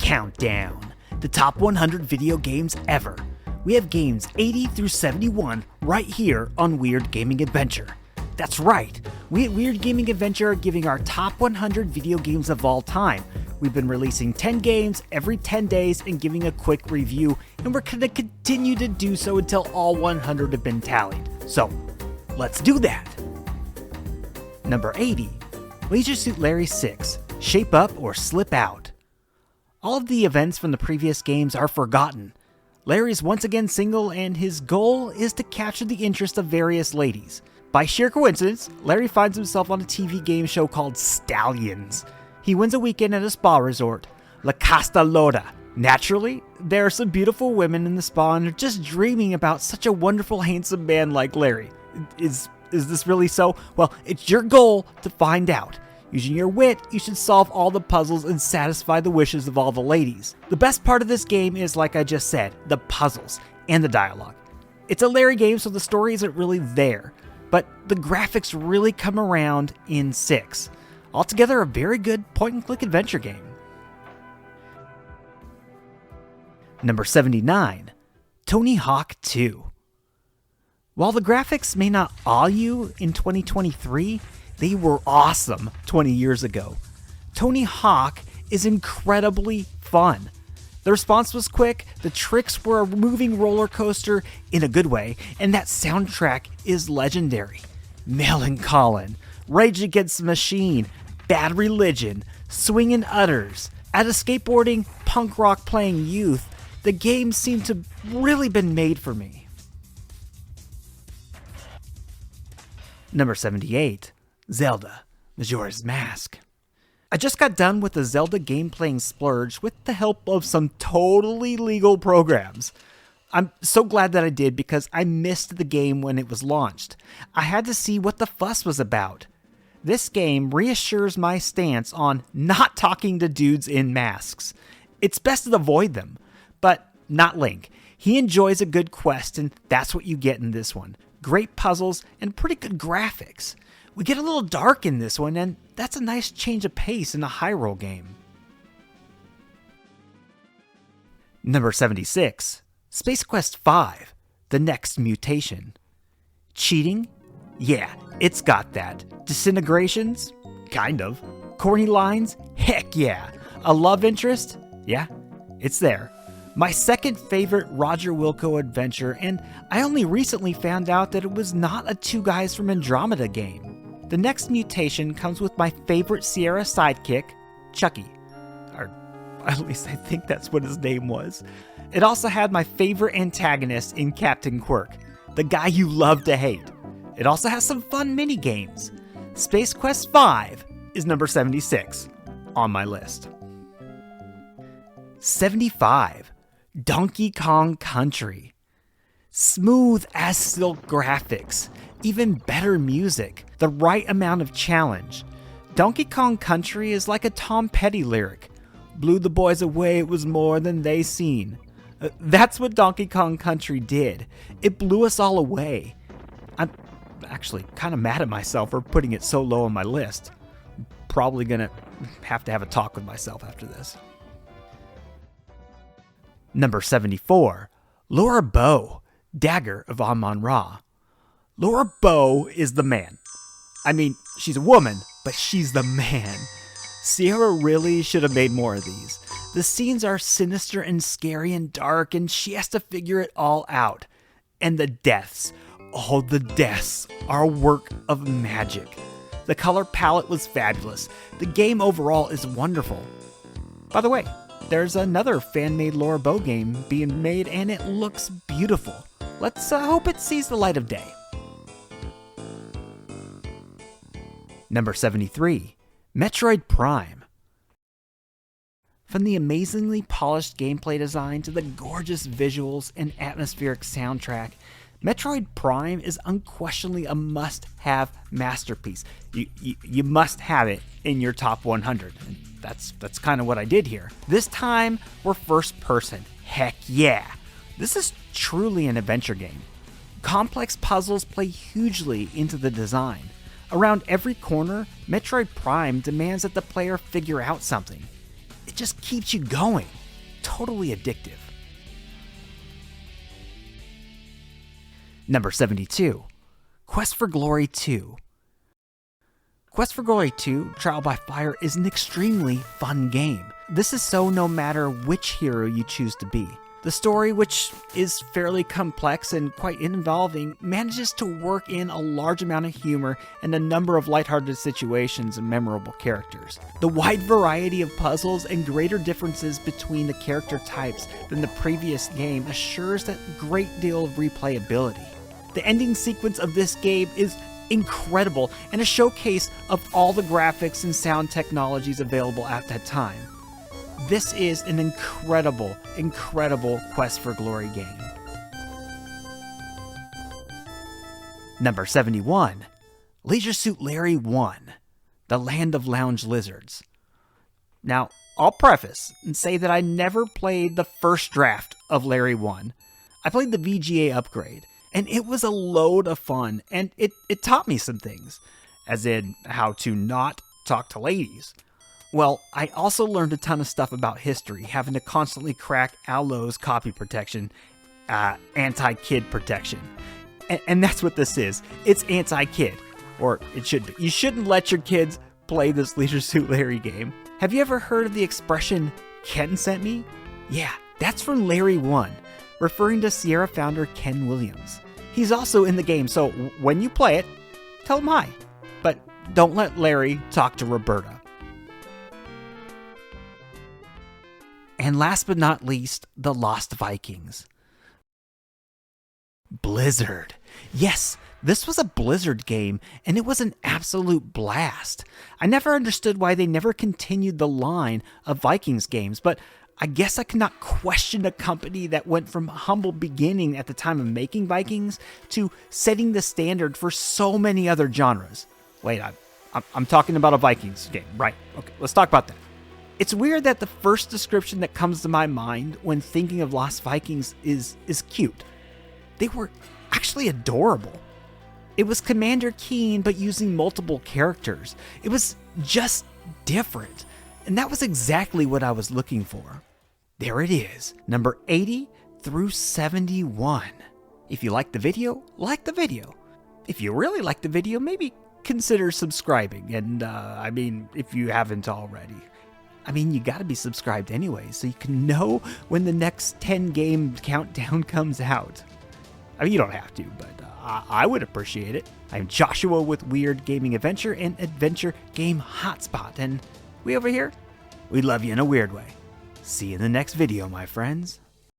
Countdown, the top 100 video games ever. We have games 80 through 71 right here on Weird Gaming Adventure. That's right, we at Weird Gaming Adventure are giving our top 100 video games of all time. We've been releasing 10 games every 10 days and giving a quick review, and we're going to continue to do so until all 100 have been tallied. So, let's do that! Number 80, Leisure Suit Larry 6, Shape Up or Slip Out. All of the events from the previous games are forgotten. Larry is once again single, and his goal is to capture the interest of various ladies. By sheer coincidence, Larry finds himself on a TV game show called Stallions. He wins a weekend at a spa resort, La Costa Loda. Naturally, there are some beautiful women in the spa and are just dreaming about such a wonderful, handsome man like Larry. Is this really so? Well, it's your goal to find out. Using your wit, you should solve all the puzzles and satisfy the wishes of all the ladies. The best part of this game is, like I just said, the puzzles and the dialogue. It's a Larry game, so the story isn't really there, but the graphics really come around in 6. Altogether, a very good point-and-click adventure game. Number 79, Tony Hawk 2. While the graphics may not awe you in 2023, they were awesome 20 years ago. Tony Hawk is incredibly fun. The response was quick, the tricks were a moving roller coaster in a good way, and that soundtrack is legendary. Millencolin, Rage Against the Machine, Bad Religion, Swingin' Utters. At a skateboarding, punk rock playing youth, the game seemed to really been made for me. Number 78. Zelda, Majora's Mask. I just got done with the Zelda game playing splurge with the help of some totally legal programs. I'm so glad that I did because I missed the game when it was launched. I had to see what the fuss was about. This game reassures my stance on not talking to dudes in masks. It's best to avoid them, but not Link. He enjoys a good quest, and that's what you get in this one. Great puzzles and pretty good graphics. We get a little dark in this one, and that's a nice change of pace in a Hyrule game. Number 76. Space Quest V, The Next Mutation. Cheating? Yeah, it's got that. Disintegrations? Kind of. Corny lines? Heck yeah. A love interest? Yeah, it's there. My second favorite Roger Wilco adventure, and I only recently found out that it was not a Two Guys from Andromeda game. The Next Mutation comes with my favorite Sierra sidekick, Chucky. Or at least I think that's what his name was. It also had my favorite antagonist in Captain Quirk, the guy you love to hate. It also has some fun mini-games. Space Quest V is number 76 on my list. 75. Donkey Kong Country. Smooth as silk graphics, even better music, the right amount of challenge. Donkey Kong Country is like a Tom Petty lyric. Blew the boys away, it was more than they seen. That's what Donkey Kong Country did. It blew us all away. I'm actually kind of mad at myself for putting it so low on my list. Probably gonna have to have a talk with myself after this. Number 74. Laura Bow, Dagger of Amon. Laura Bow is the man. I mean, she's a woman, but she's the man. Sierra really should have made more of these. The scenes are sinister and scary and dark, and she has to figure it all out. And the deaths, oh, the deaths are a work of magic. The color palette was fabulous. The game overall is wonderful. By the way, there's another fan-made Laura Bow game being made, and it looks beautiful. Let's hope it sees the light of day. Number 73. Metroid Prime. From the amazingly polished gameplay design to the gorgeous visuals and atmospheric soundtrack, Metroid Prime is unquestionably a must-have masterpiece. You must have it in your top 100. And that's kind of what I did here. This time, we're first person. Heck yeah! This is truly an adventure game. Complex puzzles play hugely into the design. Around every corner, Metroid Prime demands that the player figure out something. it just keeps you going. Totally addictive. Number 72. Quest for Glory 2. Quest for Glory 2 Trial by Fire is an extremely fun game. This is so no matter which hero you choose to be. The story, which is fairly complex and quite involving, manages to work in a large amount of humor and a number of lighthearted situations and memorable characters. The wide variety of puzzles and greater differences between the character types than the previous game assures that great deal of replayability. The ending sequence of this game is incredible and a showcase of all the graphics and sound technologies available at that time. This is an incredible, incredible Quest for Glory game. Number 71. Leisure Suit Larry 1. The Land of Lounge Lizards. Now, I'll preface and say that I never played the first draft of Larry 1. I played the VGA upgrade, and it was a load of fun, and it taught me some things, as in how to not talk to ladies. Well, I also learned a ton of stuff about history, having to constantly crack Allo's copy protection, anti-kid protection. And that's what this is. It's anti-kid. Or it should be. You shouldn't let your kids play this Leisure Suit Larry game. Have you ever heard of the expression, Ken sent me? Yeah, that's from Larry 1, referring to Sierra founder Ken Williams. He's also in the game, so when you play it, tell him hi. But don't let Larry talk to Roberta. And last but not least, The Lost Vikings. Blizzard. Yes, this was a Blizzard game, and it was an absolute blast. I never understood why they never continued the line of Vikings games, but I guess I cannot question a company that went from humble beginning at the time of making Vikings to setting the standard for so many other genres. Wait, I'm talking about a Vikings game, right? Okay, let's talk about that. It's weird that the first description that comes to my mind when thinking of Lost Vikings is cute. They were actually adorable. It was Commander Keen, but using multiple characters. It was just different. And that was exactly what I was looking for. There it is, number 80 through 71. If you liked the video, like the video. If you really liked the video, maybe consider subscribing. And if you haven't already. You gotta be subscribed anyway, so you can know when the next 10 game countdown comes out. You don't have to, but I would appreciate it. I'm Joshua with Weird Gaming Adventure and Adventure Game Hotspot, and we over here, we love you in a weird way. See you in the next video, my friends.